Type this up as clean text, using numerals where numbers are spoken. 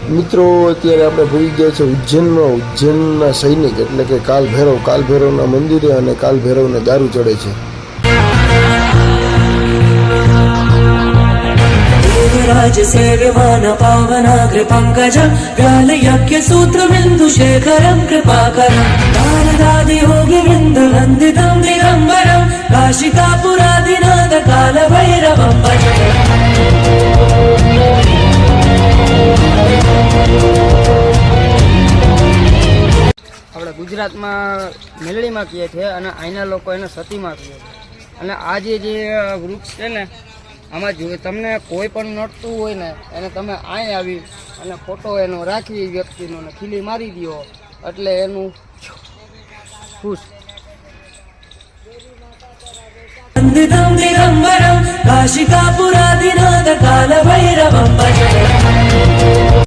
મિત્રો અત્યારે આપણે ભૂલી ગયા છે ઉજ્જૈનના સૈનિક એટલે કે કાલ ભૈરવના મંદિરે અને કાલ ભૈરવને દારૂ ચડે છે। राज सेव्यमान पावनाग्र पंकजं व्यालयज्ञ सूत्र बिंदु शेखरं कृपाकरं नारदादि योगी वृंद वंदितं दिगंबरं काशिकापुरादिनाथ काल भैरवं भजे। આપણે ગુજરાતમાં મેલડીમાં કહીએ છીએ અને અહીંના લોકો એને સતીમાં કહીએ છે। અને આ જે વૃક્ષ છે ને આમાં જો તમને કોઈ પણ નડતું હોય ને એને તમે અહીં આવી અને ફોટો એનો રાખી વ્યક્તિનો ને ખીલી મારી દો એટલે એનું ખુશ। वंदितं दिगंबरं काशिकापुरादिनाथ काल भैरवं भजे।